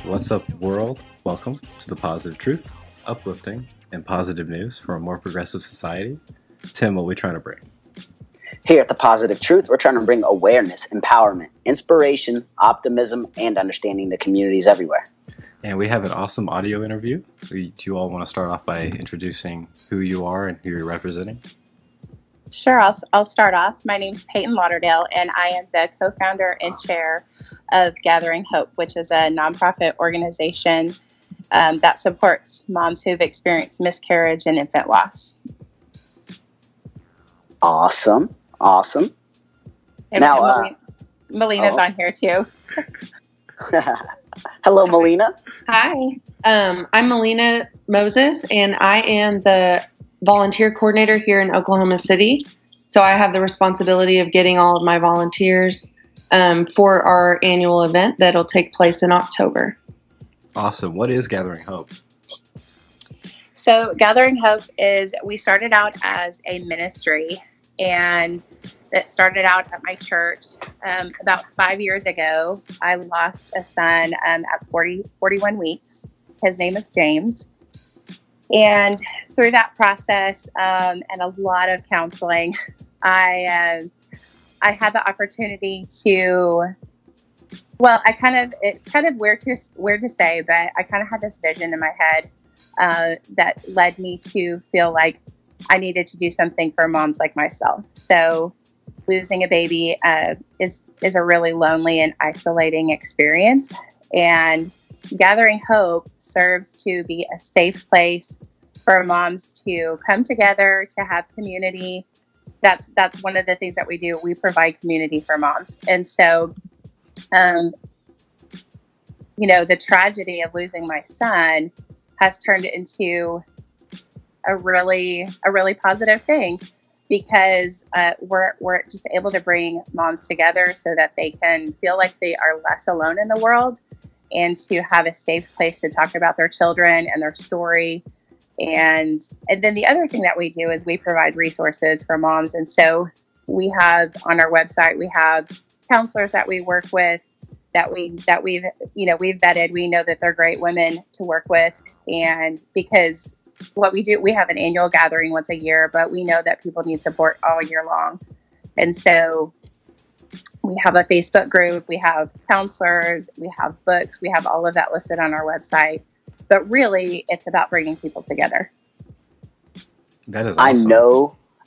What's up, world? Welcome to the Positive Truth, uplifting and positive news for a more progressive society. Tim, what are we trying to bring? Here at the Positive Truth, we're trying to bring awareness, empowerment, inspiration, optimism, and understanding to communities everywhere. And we have an awesome audio interview. Do you all want to start off by introducing who you are and who you're representing? Sure, I'll start off. My name is Peyton Lauderdale, and I am the co-founder and chair of Gathering Hope, which is a nonprofit organization that supports moms who've experienced miscarriage and infant loss. Awesome. And now, Melina's on here too. Hello, Melina. Hi, I'm Melina Moses, and I am the volunteer coordinator here in Oklahoma City. So I have the responsibility of getting all of my volunteers for our annual event that'll take place in October. Awesome. What is Gathering Hope? So Gathering Hope we started out as a ministry, and that started out at my church. About 5 years ago, I lost a son at 41 weeks. His name is James. And through that process and a lot of counseling, I had the opportunity to, it's kind of weird to say, but I kind of had this vision in my head that led me to feel like I needed to do something for moms like myself. So losing a baby is a really lonely and isolating experience. And Gathering Hope serves to be a safe place for moms to come together, to have community. That's one of the things that we do. We provide community for moms. And so, the tragedy of losing my son has turned into a really positive thing, because we're just able to bring moms together so that they can feel like they are less alone in the world, and to have a safe place to talk about their children and their story. And then the other thing that we do is we provide resources for moms. And so we have on our website, we have counselors that we work with that we've vetted. We know that they're great women to work with. And because what we do, we have an annual gathering once a year, but we know that people need support all year long. And so we have a Facebook group, we have counselors, we have books, we have all of that listed on our website. But really, it's about bringing people together. That is awesome.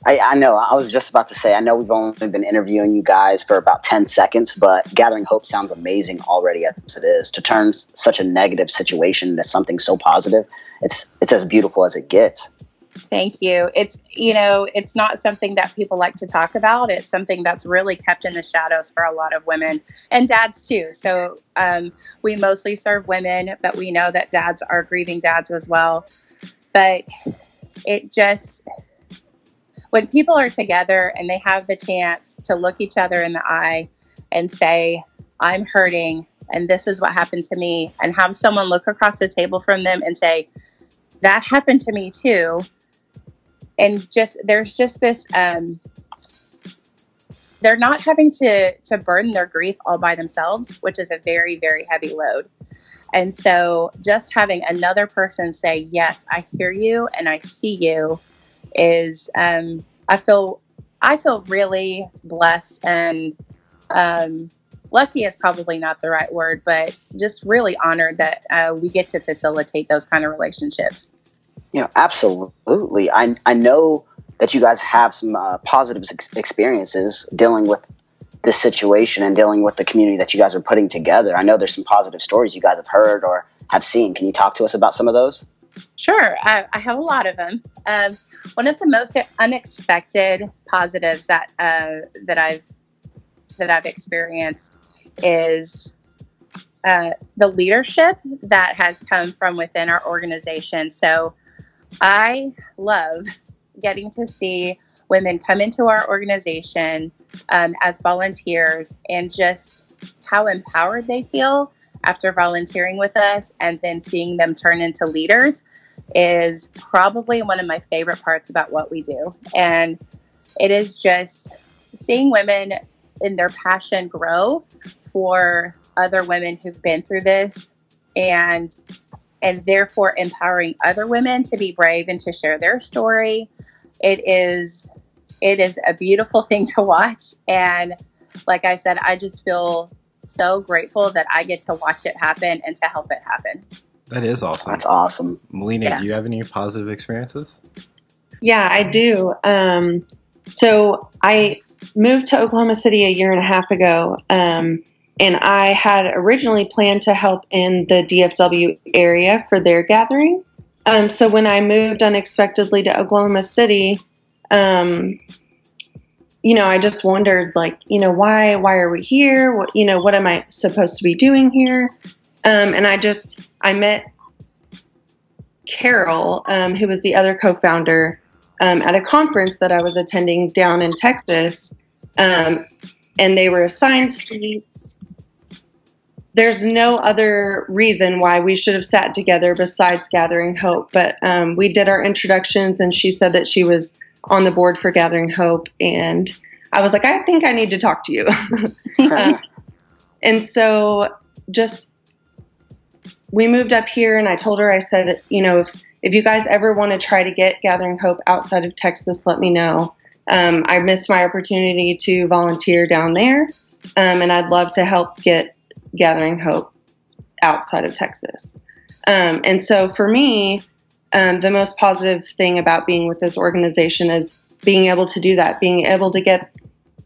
I know. I was just about to say, I know we've only been interviewing you guys for about 10 seconds, but Gathering Hope sounds amazing already as it is. To turn such a negative situation into something so positive, it's as beautiful as it gets. Thank you. It's not something that people like to talk about. It's something that's really kept in the shadows for a lot of women and dads too. So we mostly serve women, but we know that dads are grieving dads as well. But when people are together and they have the chance to look each other in the eye and say, I'm hurting and this is what happened to me, and have someone look across the table from them and say, that happened to me too. And there's just this, they're not having to burden their grief all by themselves, which is a very, very heavy load. And so just having another person say, yes, I hear you and I see you is, I feel really blessed, and lucky is probably not the right word, but just really honored that we get to facilitate those kind of relationships. Absolutely. I know that you guys have some positive experiences dealing with this situation and dealing with the community that you guys are putting together. I know there's some positive stories you guys have heard or have seen. Can you talk to us about some of those? Sure. I have a lot of them. One of the most unexpected positives that I've experienced is the leadership that has come from within our organization. So I love getting to see women come into our organization as volunteers, and just how empowered they feel after volunteering with us, and then seeing them turn into leaders is probably one of my favorite parts about what we do. And it is just seeing women in their passion grow for other women who've been through this and therefore empowering other women to be brave and to share their story. It is a beautiful thing to watch. And like I said, I just feel so grateful that I get to watch it happen and to help it happen. That is awesome. That's awesome. Melina, do you have any positive experiences? Yeah, I do. So I moved to Oklahoma City a year and a half ago, and I had originally planned to help in the DFW area for their gathering. So when I moved unexpectedly to Oklahoma City, I just wondered, why are we here? What am I supposed to be doing here? And I met Carol, who was the other co-founder, at a conference that I was attending down in Texas. And they were assigned seats. There's no other reason why we should have sat together besides Gathering Hope. But we did our introductions, and she said that she was on the board for Gathering Hope. And I was like, I think I need to talk to you. And so we moved up here, and I told her, I said, if you guys ever want to try to get Gathering Hope outside of Texas, let me know. I missed my opportunity to volunteer down there, and I'd love to help get Gathering Hope outside of Texas. And so for me, the most positive thing about being with this organization is being able to do that, being able to get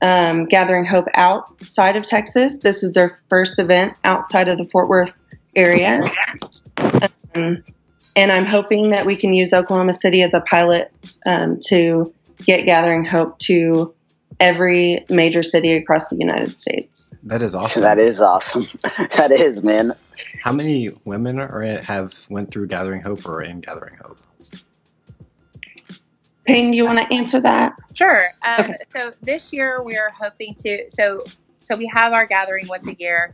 Gathering Hope outside of Texas. This is their first event outside of the Fort Worth area. And I'm hoping that we can use Oklahoma City as a pilot to get Gathering Hope to every major city across the United States. That is awesome. That is awesome. That is, man. How many women have went through Gathering Hope or are in Gathering Hope? Peyton, do you want to answer that? Sure. Okay. So this year we are hoping to, so we have our gathering once a year.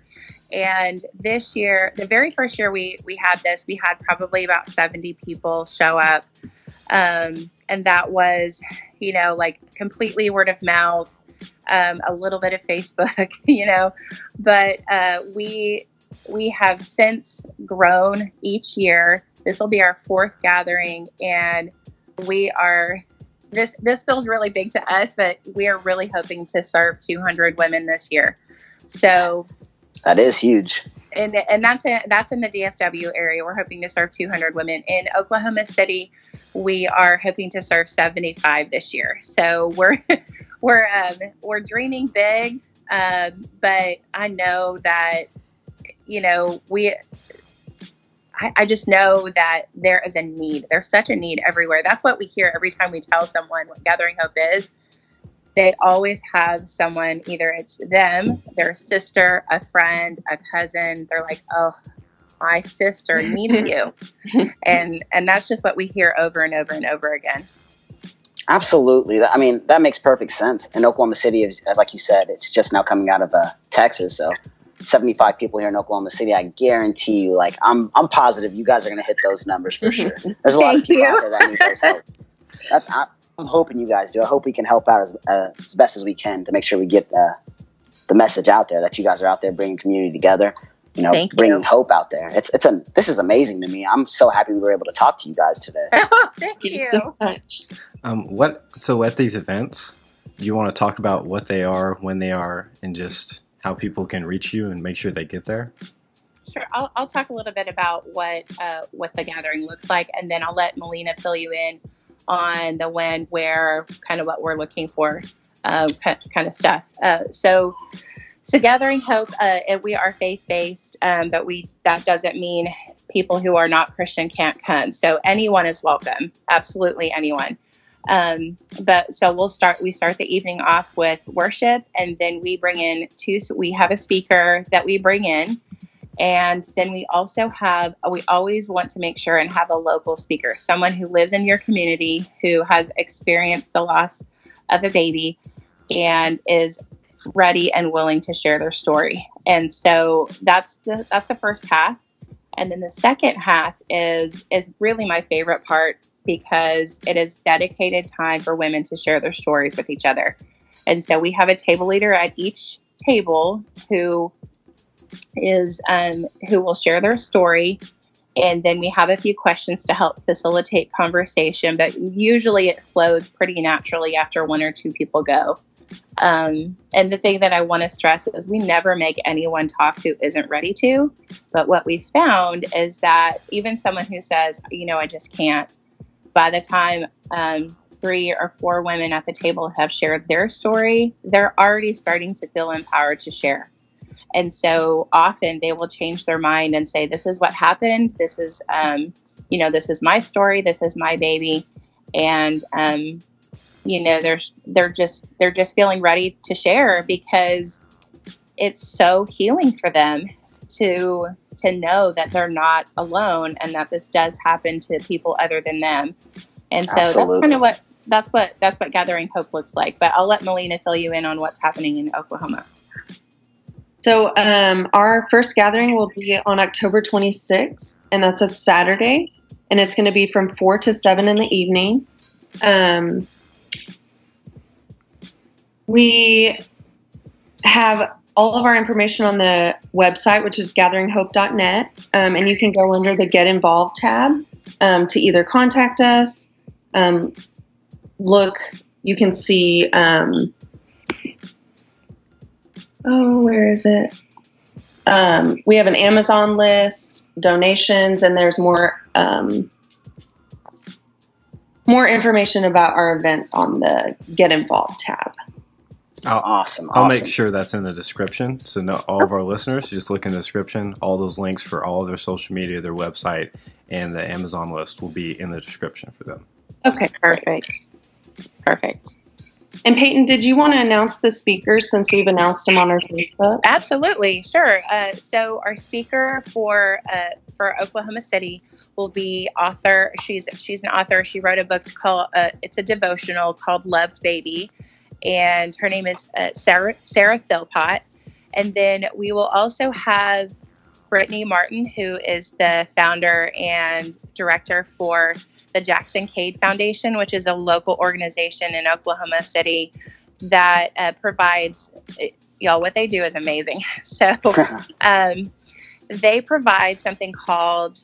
And this year, the very first year we had this, we had probably about 70 people show up. And that was, completely word of mouth, a little bit of Facebook, but we have since grown each year. This will be our fourth gathering, and this feels really big to us, but we are really hoping to serve 200 women this year. So that is huge. And that's in the DFW area. We're hoping to serve 200 women. In Oklahoma City, we are hoping to serve 75 this year. So we're dreaming big, but I know that I just know that there is a need. There's such a need everywhere. That's what we hear every time we tell someone what Gathering Hope is. They always have someone, either it's them, their sister, a friend, a cousin. They're like, oh, my sister needs you. And that's just what we hear over and over and over again. Absolutely. I mean, that makes perfect sense. And Oklahoma City is, like you said, it's just now coming out of Texas. So 75 people here in Oklahoma City, I guarantee you, I'm positive you guys are going to hit those numbers for sure. There's a lot of people out there that need those help. I'm hoping you guys do. I hope we can help out as best as we can to make sure we get the message out there that you guys are out there bringing community together, bringing hope out there. This is amazing to me. I'm so happy we were able to talk to you guys today. Oh, thank you so much. So at these events, do you want to talk about what they are, when they are, and just how people can reach you and make sure they get there? Sure. I'll talk a little bit about what the gathering looks like, and then I'll let Melina fill you in on the when, where, kind of what we're looking for, kind of stuff. So Gathering Hope, we are faith-based, but that doesn't mean people who are not Christian can't come. So anyone is welcome, absolutely anyone. But so we start the evening off with worship, and then we bring in we have a speaker that we bring in. And then we always want to make sure and have a local speaker, someone who lives in your community, who has experienced the loss of a baby and is ready and willing to share their story. And so that's the first half. And then the second half is really my favorite part, because it is dedicated time for women to share their stories with each other. And so we have a table leader at each table who is who will share their story. And then we have a few questions to help facilitate conversation, but usually it flows pretty naturally after one or two people go. And the thing that I want to stress is we never make anyone talk who isn't ready to. But what we found is that even someone who says, I just can't, by the time 3 or 4 women at the table have shared their story, they're already starting to feel empowered to share. And so often they will change their mind and say, this is what happened. This is, this is my story. This is my baby. And, they're just feeling ready to share because it's so healing for them to know that they're not alone and that this does happen to people other than them. And so Absolutely. that's what Gathering Hope looks like. But I'll let Melina fill you in on what's happening in Oklahoma. So our first gathering will be on October 26th, and that's a Saturday, and it's going to be from 4 to 7 in the evening. We have all of our information on the website, which is gatheringhope.net, and you can go under the Get Involved tab to either contact us, you can see, where is it? We have an Amazon list, donations, and there's more information about our events on the Get Involved tab. Awesome. I'll make sure that's in the description. So all of our listeners, just look in the description. All those links for all of their social media, their website, and the Amazon list will be in the description for them. Okay, perfect. And Peyton, did you want to announce the speakers since we've announced them on our Facebook? Absolutely, sure. So our speaker for Oklahoma City will be author. She's an author. She wrote a book called it's a devotional called Loved Baby, and her name is Sarah Philpott. And then we will also have Brittany Martin, who is the founder and director for the Jackson Cade Foundation, which is a local organization in Oklahoma City that provides, what they do is amazing. So they provide something called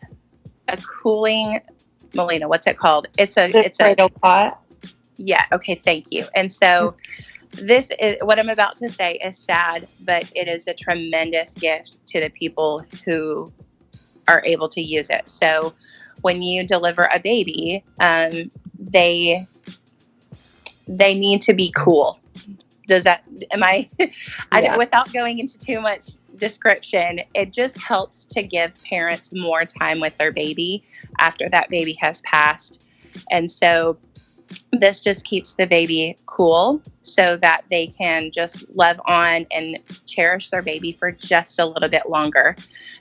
a cooling, Melina, what's it called? It's a cradle pot. Yeah. Okay. Thank you. And so this is what I'm about to say is sad, but it is a tremendous gift to the people who are able to use it. So when you deliver a baby, they need to be cool. Without going into too much description, it just helps to give parents more time with their baby after that baby has passed. And so this just keeps the baby cool so that they can just love on and cherish their baby for just a little bit longer.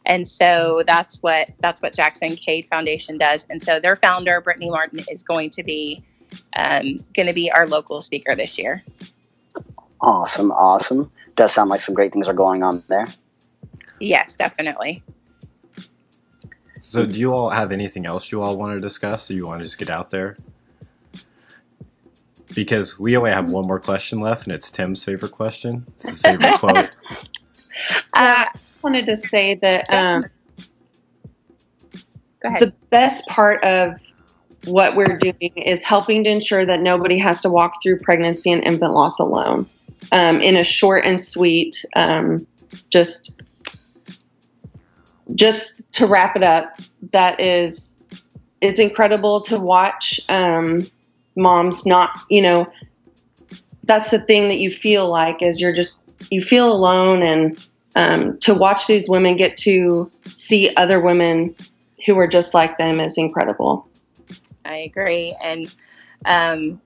And so that's what Jackson Cade Foundation does. And so their founder, Brittany Martin, is going to be our local speaker this year. Awesome. Does sound like some great things are going on there. Yes, definitely. So do you all have anything else you all want to discuss, or you want to just get out there? Because we only have one more question left, and it's Tim's favorite question. It's the favorite quote. I wanted to say that Go ahead. The best part of what we're doing is helping to ensure that nobody has to walk through pregnancy and infant loss alone. In a short and sweet, just to wrap it up, it's incredible to watch moms not, that's the thing that you feel like is you feel alone, and to watch these women get to see other women who are just like them is incredible. I agree. And I'm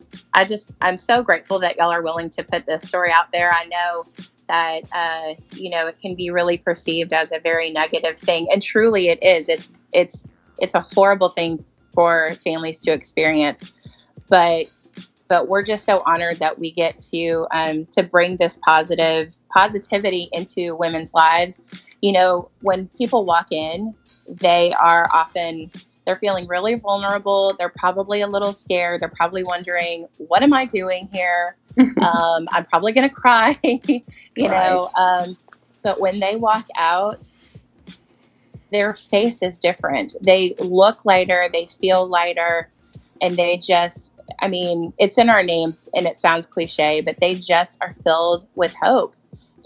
so grateful that y'all are willing to put this story out there. I know that, it can be really perceived as a very negative thing. And truly it is. It's a horrible thing for families to experience. But we're just so honored that we get to bring this positivity into women's lives. When people walk in, they're feeling really vulnerable. They're probably a little scared. They're probably wondering, what am I doing here? I'm probably going to cry, but when they walk out, their face is different. They look lighter, they feel lighter, and they just, I mean, it's in our name and it sounds cliche, but they just are filled with hope.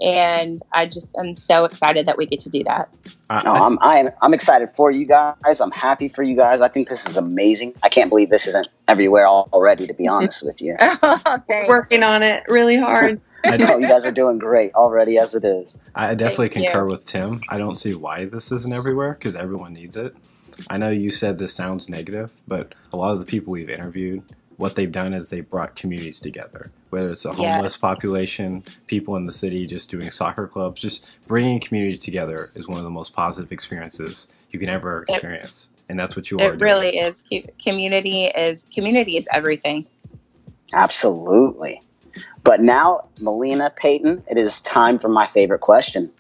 And I'm so excited that we get to do that. I'm excited for you guys. I'm happy for you guys. I think this is amazing. I can't believe this isn't everywhere already, to be honest with you. We're working on it really hard. No, you guys are doing great already as it is. I definitely concur with Tim. I don't see why this isn't everywhere because everyone needs it. I know you said this sounds negative, but a lot of the people we've interviewed, what they've done is they've brought communities together, whether it's a homeless population, people in the city just doing soccer clubs, just bringing community together is one of the most positive experiences you can ever experience. And that's what you are doing. It really is. Community is everything. Absolutely. But now, Melina, Peyton, it is time for my favorite question.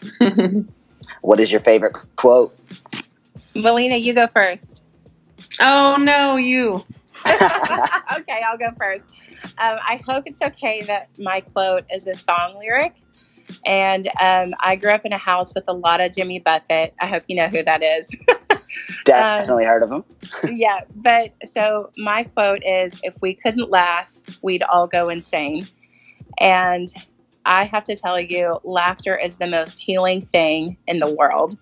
What is your favorite quote? Melina, you go first. Oh, no, you. Okay, I'll go first. I hope it's okay that my quote is a song lyric. And I grew up in a house with a lot of Jimmy Buffett. I hope you know who that is. Definitely heard of him. Yeah, but so my quote is, if we couldn't laugh, we'd all go insane. And I have to tell you, laughter is the most healing thing in the world.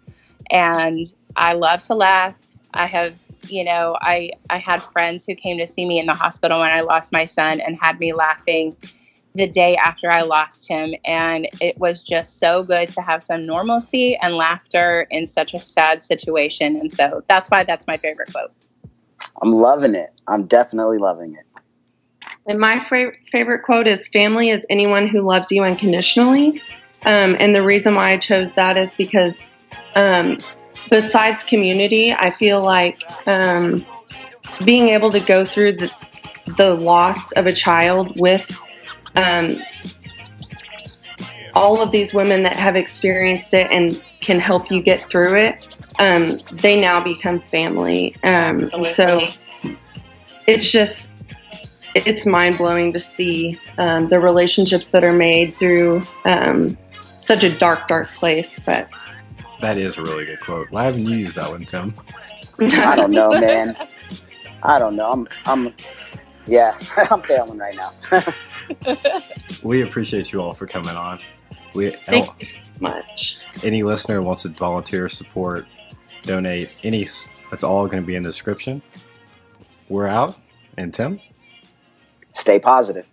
And I love to laugh. I have, I had friends who came to see me in the hospital when I lost my son and had me laughing the day after I lost him. And it was just so good to have some normalcy and laughter in such a sad situation. And so that's why that's my favorite quote. I'm loving it. I'm definitely loving it. And my favorite quote is, family is anyone who loves you unconditionally. And the reason why I chose that is because besides community, I feel like being able to go through the loss of a child with all of these women that have experienced it and can help you get through it, they now become family. So it's mind-blowing to see the relationships that are made through such a dark place. But that is a really good quote. Why haven't you used that one, Tim? I don't know, man. I don't know. I'm failing right now. We appreciate you all for coming on. Thank you so much. Any listener wants to volunteer, support, donate, that's all going to be in the description. We're out. And Tim? Stay positive.